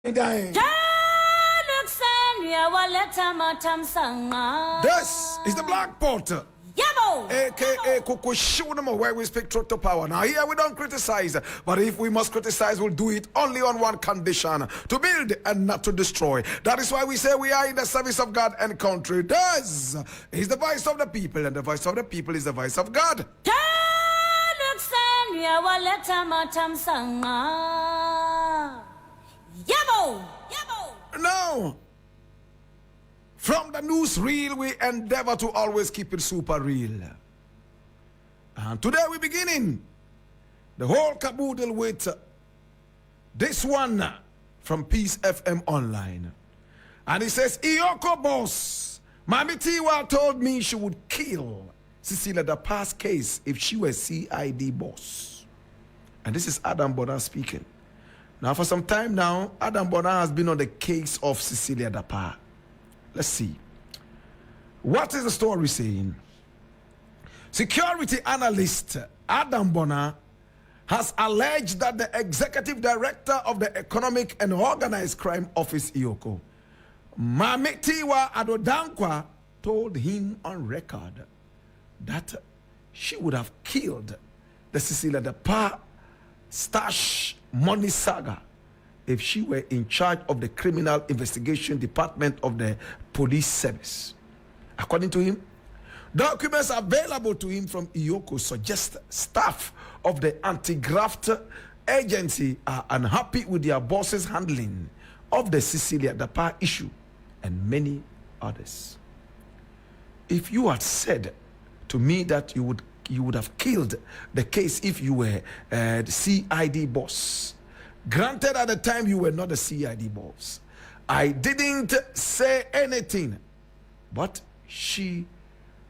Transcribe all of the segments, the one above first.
This is the Black Porter, aka Koko Shunama, where we speak truth to power. Now here we don't criticize, but if we must criticize, we'll do it only on one condition: to build and not to destroy. That is why we say we are in the service of God and country. This is the voice of the people, and the voice of the people is the voice of God. Now, from the newsreel, we endeavor to always keep it super real. And today we're beginning the whole caboodle with this one from Peace FM Online. And it says, Ioko boss, Maame Tiwa told me she would kill Cecilia the past case if she were CID boss. And this is Adam Bonaa speaking. Now, for some time now, Adam Bonaa has been on the case of Cecilia Dapa. Let's see. What is the story saying? Security analyst Adam Bonaa has alleged that the executive director of the Economic and Organized Crime Office, Ioko, Maame Tiwa Adodankwa, told him on record that she would have killed the Cecilia Dapa stash money saga if she were in charge of the criminal investigation department of the police service. According to him, documents available to him from Ioko suggest staff of the anti-graft agency are unhappy with their boss's handling of the Cecilia Dapa issue and many others. If you had said to me that you would have killed the case if you were the CID boss. Granted, at the time you were not the CID boss. I didn't say anything, but she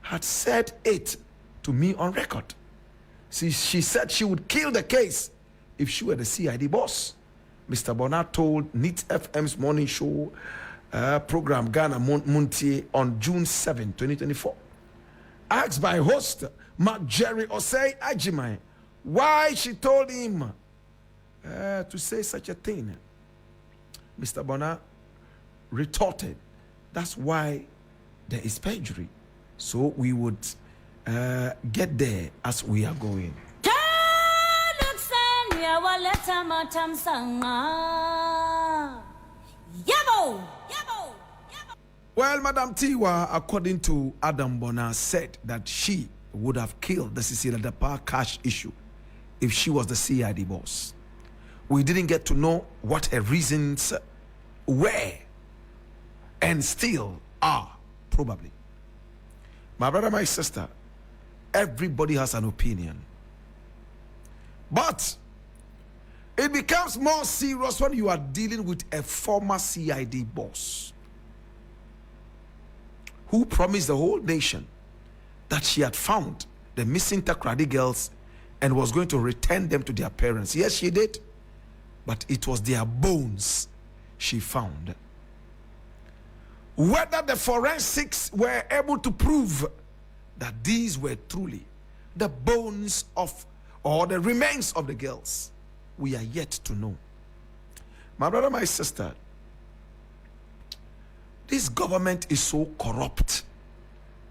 had said it to me on record. She said she would kill the case if she were the CID boss. Mr. Bonaa told NIT FM's morning show program Ghana Muntie on June 7, 2024. Asked by host Mark Jerry Osei Ajimai why she told him to say such a thing, Mr. Bonaa retorted, that's why there is perjury. So we would get there as we are going. Well, Madam Tiwa, according to Adam Bonaa, said that she would have killed the Cecilia Dapa cash issue if she was the CID boss. We didn't get to know what her reasons were and still are, probably. My brother, my sister, everybody has an opinion. But it becomes more serious when you are dealing with a former CID boss who promised the whole nation that she had found the missing Takrady girls and was going to return them to their parents. Yes, she did. But it was their bones she found. Whether the forensics were able to prove that these were truly the bones of or the remains of the girls, we are yet to know. My brother, my sister, this government is so corrupt.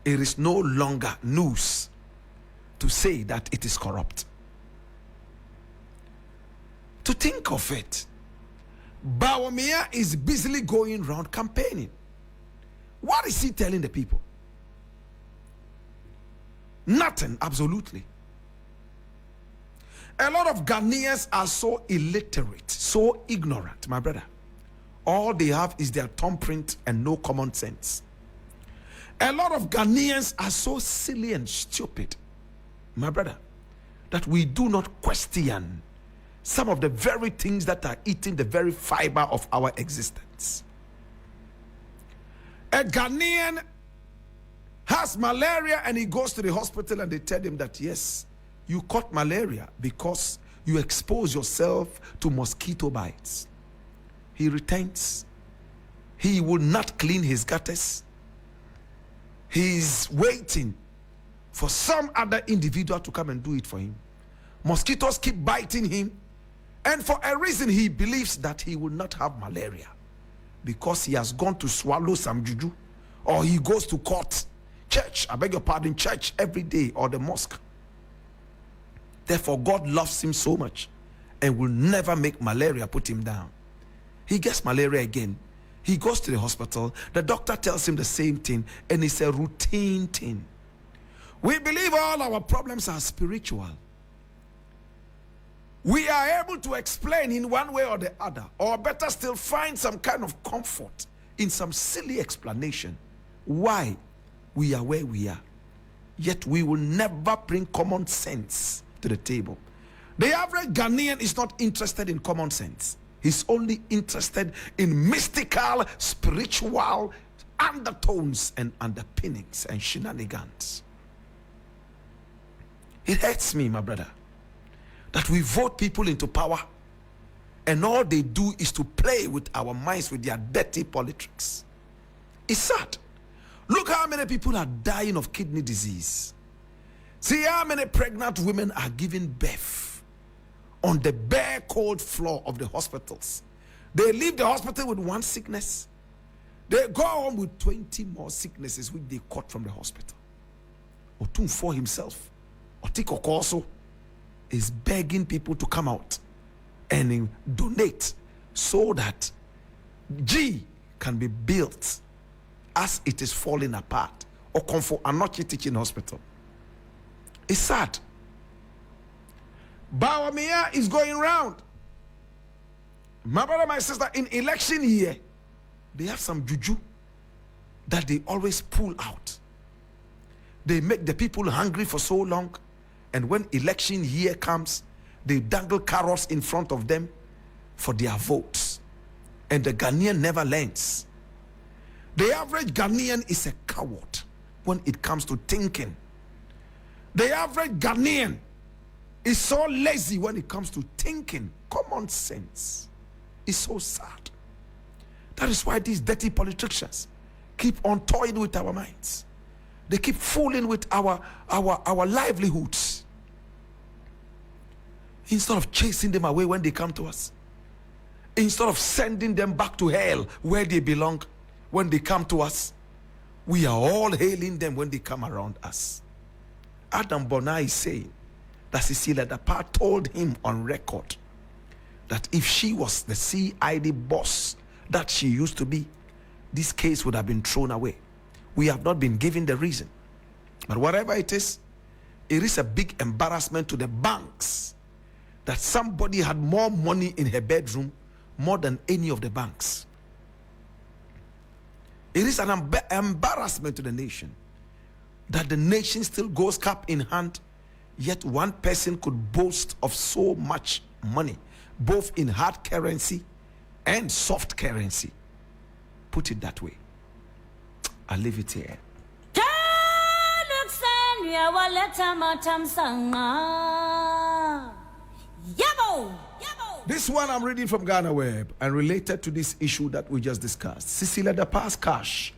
It is no longer news to say that it is corrupt. To think of it, Bawumia is busily going around campaigning. What is he telling the people? Nothing, absolutely. A lot of Ghanaians are so illiterate, so ignorant, my brother. All they have is their thumbprint and no common sense. A lot of Ghanaians are so silly and stupid, my brother, that we do not question some of the very things that are eating the very fiber of our existence. A Ghanaian has malaria and he goes to the hospital and they tell him that, yes, you caught malaria because you expose yourself to mosquito bites. He returns. He will not clean his gutters. He's waiting for some other individual to come and do it for him. Mosquitoes keep biting him And for a reason, he believes that he will not have malaria because he has gone to swallow some juju, or he goes to court, church, I beg your pardon, church every day, or the mosque. Therefore, God loves him so much and will never make malaria put him down. He gets malaria again. He goes to the hospital. The doctor tells him the same thing, and it's a routine thing. We believe all our problems are spiritual. We are able to explain in one way or the other, or better still, find some kind of comfort in some silly explanation why we are where we are. Yet we will never bring common sense to the table. The average Ghanaian is not interested in common sense. He's only interested in mystical, spiritual undertones and underpinnings and shenanigans. It hurts me, my brother, that we vote people into power and all they do is to play with our minds with their dirty politics. It's sad. Look how many people are dying of kidney disease. See how many pregnant women are giving birth on the bare cold floor of the hospitals. They leave the hospital with one sickness. They go home with 20 more sicknesses which they caught from the hospital. Otumfo himself, Otiko Koso, is begging people to come out and donate so that G can be built as it is falling apart. Or Comfort Anochi Teaching Hospital. It's sad. Bawumia is going round. My brother, my sister, in election year, they have some juju that they always pull out. They make the people hungry for so long, and when election year comes, they dangle carrots in front of them for their votes. And the Ghanaian never learns. The average Ghanaian is a coward when it comes to thinking. The average Ghanaian is so lazy when it comes to thinking. Common sense is so sad. That is why these dirty politicians keep on toying with our minds. They keep fooling with our livelihoods. Instead of chasing them away when they come to us, instead of sending them back to hell where they belong when they come to us, we are all hailing them when they come around us. Bonaa is saying that Cecilia Dapa told him on record that if she was the CID boss that she used to be, this case would have been thrown away. We have not been given the reason. But whatever it is a big embarrassment to the banks that somebody had more money in her bedroom more than any of the banks. It is an embarrassment to the nation that the nation still goes cap in hand, yet one person could boast of so much money, both in hard currency and soft currency. Put it that way. I'll leave it here. This one I'm reading from Ghana Web and related to this issue that we just discussed. Cecilia Dapa's cash.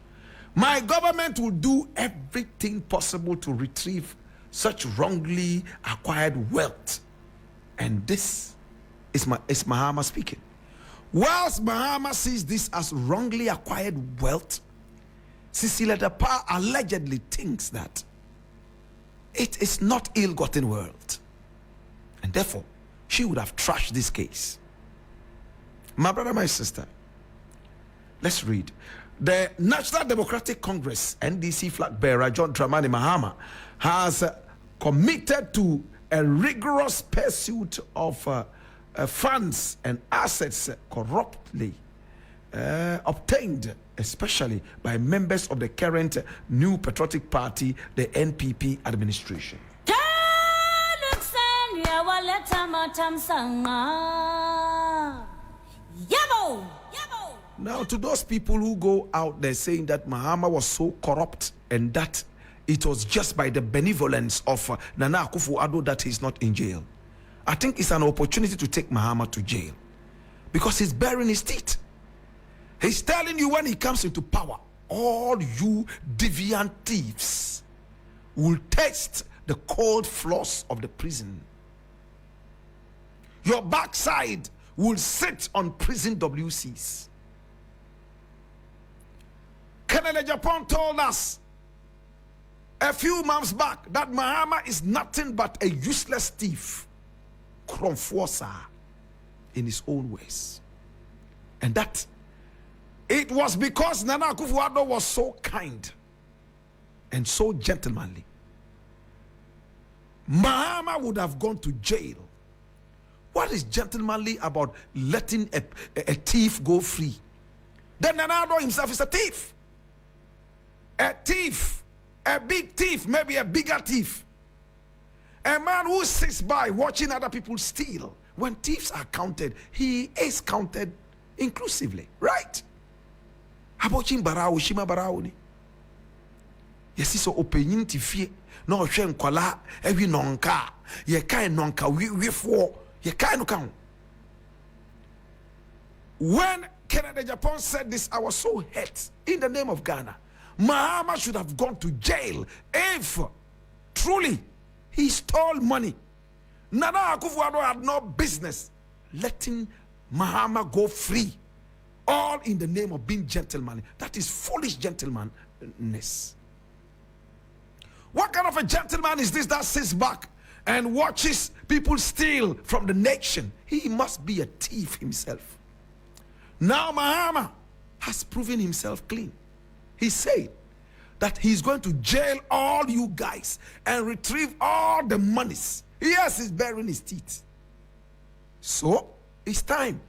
My government will do everything possible to retrieve such wrongly acquired wealth. And this is Mahama speaking. Whilst Mahama sees this as wrongly acquired wealth, Cecilia Dapa allegedly thinks that it is not ill-gotten wealth. And therefore, she would have trashed this case. My brother, my sister, let's read. The National Democratic Congress, NDC flag bearer John Dramani Mahama, has committed to a rigorous pursuit of funds and assets corruptly obtained, especially by members of the current New Patriotic Party, the NPP administration. Now, to those people who go out there saying that Mahama was so corrupt and that it was just by the benevolence of Nana Akufo-Addo that he's not in jail, I think it's an opportunity to take Mahama to jail because he's baring his teeth. He's telling you when he comes into power, all you deviant thieves will taste the cold floors of the prison. your backside will sit on prison WCs. Canada Japan told us a few months back that Mahama is nothing but a useless thief, kromfosa, in his own ways. And that it was because Nana Akufo-Addo was so kind and so gentlemanly. Mahama would have gone to jail. What is gentlemanly about letting a thief go free? Then Nana Addo himself is a thief. A thief, a big thief, maybe a bigger thief. A man who sits by watching other people steal. When thieves are counted, he is counted inclusively, right? Habochin barao, shima barao ni. Yes, so opening tifie. No shen kwala, every nonka. Ye kind nonka, we for, ye kind count. When Canada Japan said this, I was so hurt. In the name of Ghana, Mahama should have gone to jail if truly he stole money. Nana Akufo-Addo had no business letting Mahama go free, all in the name of being gentlemanly. That is foolish gentlemanness. What kind of a gentleman is this that sits back and watches people steal from the nation? He must be a thief himself. Now Mahama has proven himself clean. He said that he's going to jail all you guys and retrieve all the monies. Yes, he's baring his teeth. So, it's time.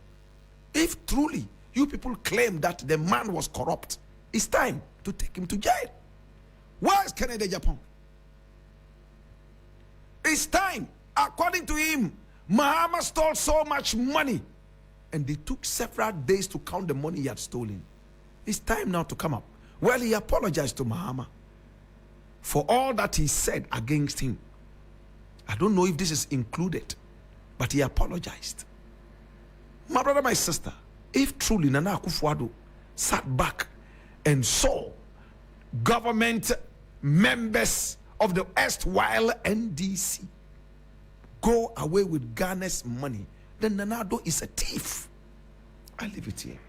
If truly you people claim that the man was corrupt, it's time to take him to jail. Where is Canada Japan? It's time. According to him, Mahama stole so much money and they took several days to count the money he had stolen. It's time now to come up. Well, he apologized to Mahama for all that he said against him. I don't know if this is included, but he apologized. My brother, my sister, if truly Nana Akufo-Addo sat back and saw government members of the erstwhile NDC go away with Ghana's money, then Nana Addo is a thief. I leave it here.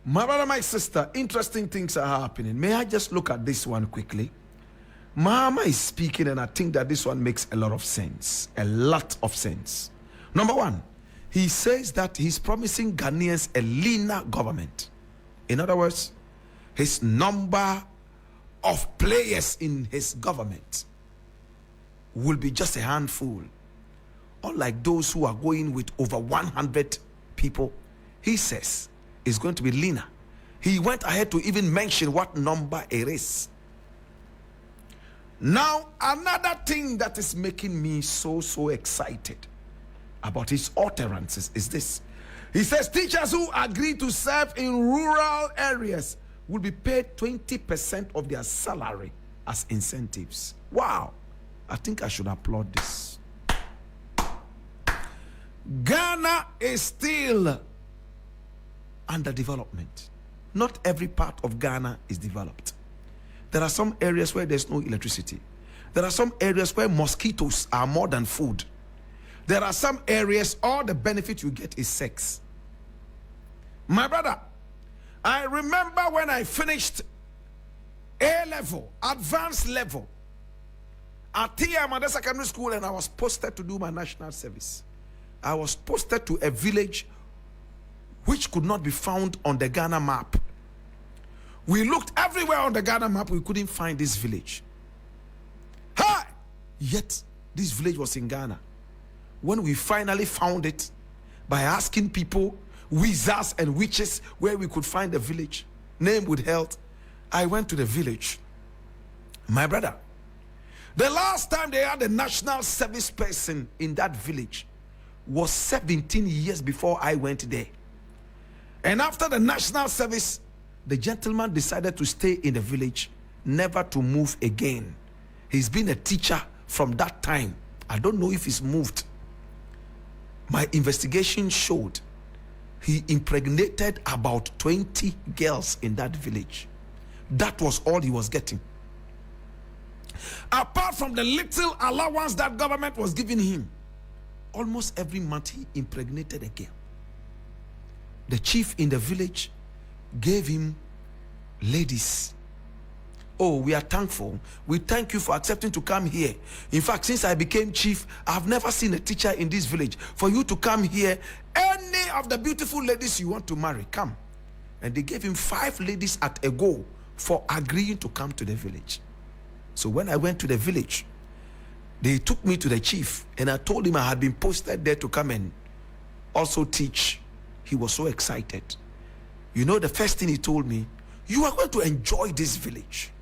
My brother, my sister, interesting things are happening. May I just look at this one quickly? Mahama is speaking, and I think that this one makes a lot of sense. A lot of sense. Number one, he says that he's promising Ghanaians a leaner government. In other words, his number of players in his government will be just a handful. Unlike those who are going with over 100 people, he says it's going to be leaner. He went ahead to even mention what number it is. Now, another thing that is making me so excited about his utterances is this. He says teachers who agree to serve in rural areas will be paid 20% of their salary as incentives. Wow. I think I should applaud this. Ghana is still under development. Not every part of Ghana is developed. There are some areas where there's no electricity. There are some areas where mosquitoes are more than food. There are some areas all the benefit you get is sex. My brother, I remember when I finished A-level, advanced level, at Tiamada Secondary School, and I was posted to do my national service. I was posted to a village which could not be found on the Ghana map. We looked everywhere on the Ghana map, we couldn't find this village. Hi! Yet, this village was in Ghana. When we finally found it, by asking people, wizards and witches, where we could find the village, name with health, I went to the village. My brother, the last time they had a national service person in that village was 17 years before I went there. And after the national service, the gentleman decided to stay in the village, never to move again. He's been a teacher from that time. I don't know if he's moved. My investigation showed he impregnated about 20 girls in that village. That was all he was getting. Apart from the little allowance that government was giving him, almost every month he impregnated a girl. The chief in the village gave him ladies. Oh, we are thankful. We thank you for accepting to come here. In fact, since I became chief, I've never seen a teacher in this village. For you to come here, any of the beautiful ladies you want to marry, come. And they gave him 5 ladies at a go for agreeing to come to the village. So when I went to the village, they took me to the chief and I told him I had been posted there to come and also teach. He was so excited. You know, the first thing he told me, you are going to enjoy this village.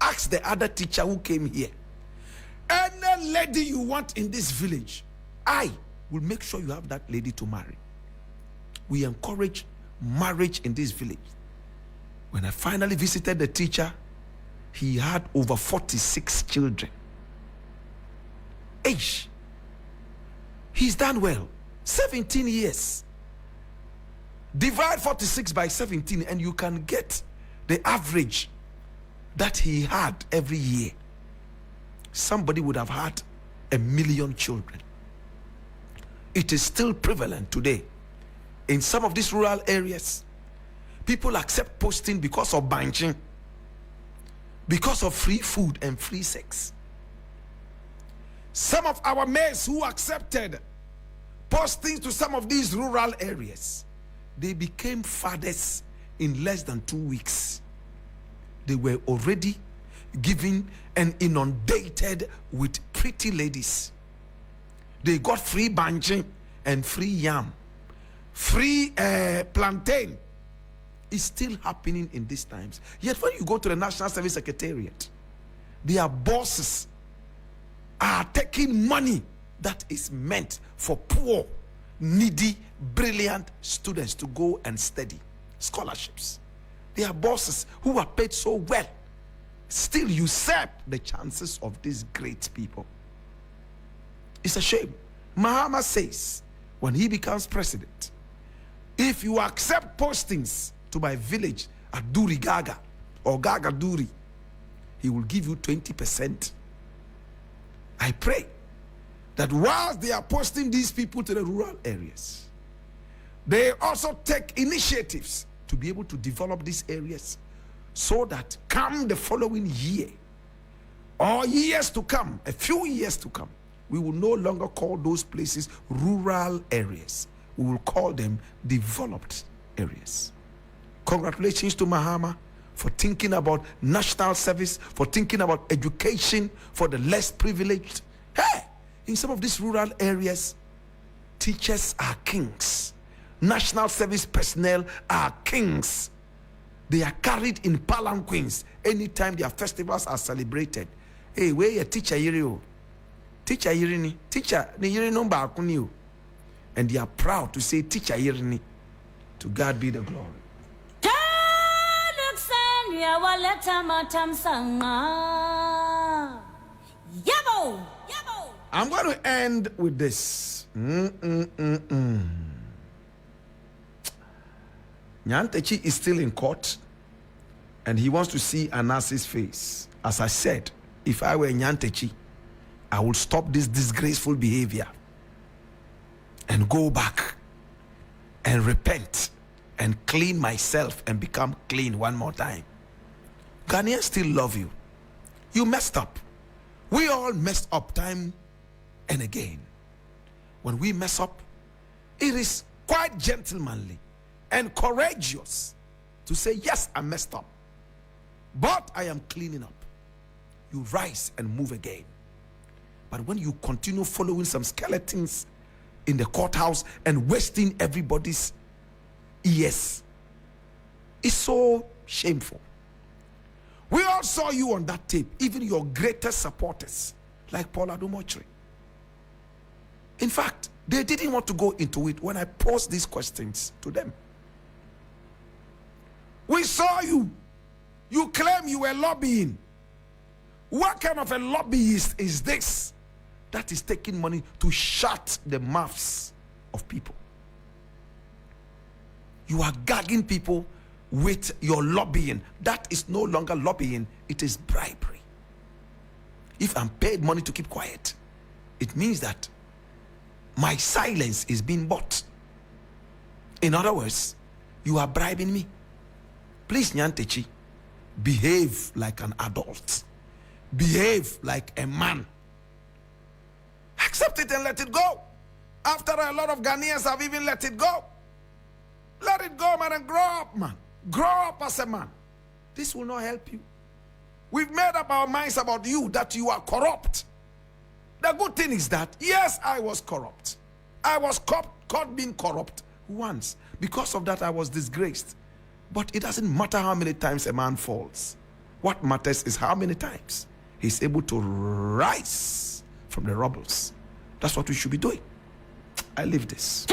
Ask the other teacher who came here. Any lady you want in this village, I will make sure you have that lady to marry. We encourage marriage in this village. When I finally visited the teacher, he had over 46 children. Age. He's done well. 17 years. Divide 46 by 17 and you can get the average that he had every year. Somebody would have had 1 million children. It is still prevalent today. In some of these rural areas, people accept posting because of banking, because of free food and free sex. Some of our mates who accepted postings to some of these rural areas, they became fathers in less than 2 weeks. They were already given and inundated with pretty ladies. They got free banking and free yam, free plantain. It's still happening in these times. Yet when you go to the National Service Secretariat, their bosses are taking money that is meant for poor, needy, brilliant students to go and study. Scholarships. Their bosses who are paid so well still usurp the chances of these great people. It's a shame. Mahama says when he becomes president, if you accept postings to my village at Duri Gaga or Gaga Duri, he will give you 20%. I pray that whilst they are posting these people to the rural areas, they also take initiatives to be able to develop these areas so that come the following year or years to come, a few years to come, we will no longer call those places rural areas. We will call them developed areas. Congratulations to Mahama for thinking about national service, for thinking about education for the less privileged. Hey, in some of these rural areas, teachers are kings. National service personnel are kings. They are carried in palanquins anytime their festivals are celebrated. Hey, where your teacher yiri? Teacher yirini, teacher ni yiri no ba akuni. And they are proud to say teacher yirini. To God be the glory. I'm going to end with this. Yante is still in court and he wants to see Anasi's face. As I said, if I were Yante, I would stop this disgraceful behavior and go back and repent and clean myself and become clean one more time. Ghanaians still love you. You messed up. We all messed up time and again. When we mess up, it is quite gentlemanly and courageous to say, yes, I messed up, but I am cleaning up. You rise and move again. But when you continue following some skeletons in the courthouse and wasting everybody's ears, it's so shameful. We all saw you on that tape, even your greatest supporters, like Paula Dumochri. In fact, they didn't want to go into it when I posed these questions to them. We saw you. You claim you were lobbying. What kind of a lobbyist is this that is taking money to shut the mouths of people? You are gagging people with your lobbying. That is no longer lobbying, it is bribery. If I'm paid money to keep quiet, it means that my silence is being bought. In other words, you are bribing me. Please, Yante, behave like an adult. Behave like a man. Accept it and let it go. After a lot of Ghanaians have even let it go. Let it go, man, and grow up, man. Grow up as a man. This will not help you. We've made up our minds about you that you are corrupt. The good thing is that, yes, I was corrupt. I was caught being corrupt once. Because of that, I was disgraced. But it doesn't matter how many times a man falls. What matters is how many times he's able to rise from the rubbles. That's what we should be doing. I live this.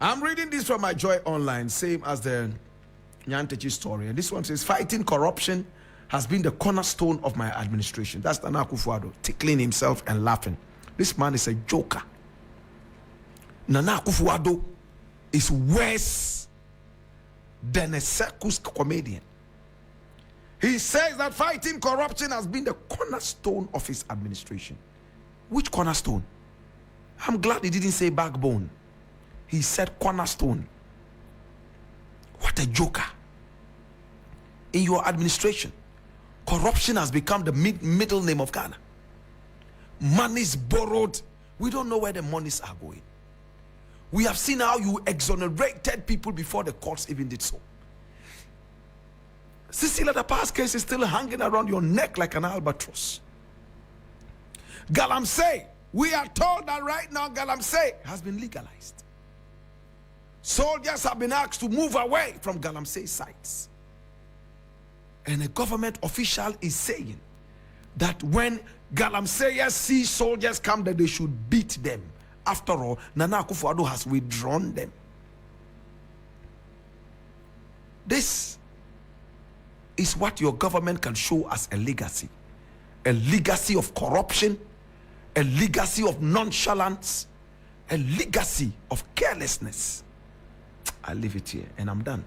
I'm reading this from my Joy Online, same as the Yante story. And this one says, fighting corruption has been the cornerstone of my administration. That's Nana Akufo-Addo, tickling himself and laughing. This man is a joker. Nana Akufo-Addo is worse than a circus comedian. He says that fighting corruption has been the cornerstone of his administration. Which cornerstone? I'm glad he didn't say backbone. He said cornerstone. What a joker. In your administration, corruption has become the middle name of Ghana. Money's borrowed. We don't know where the monies are going. We have seen how you exonerated people before the courts even did so. Cecilia, the past case is still hanging around your neck like an albatross. Galamsey, we are told that right now Galamsey has been legalized. Soldiers have been asked to move away from Galamsey sites. And a government official is saying that when Galamseyers see soldiers come, that they should beat them. After all, Nana Akufo-Addo has withdrawn them. This is what your government can show as a legacy. A legacy of corruption, a legacy of nonchalance, a legacy of carelessness. I leave it here and I'm done.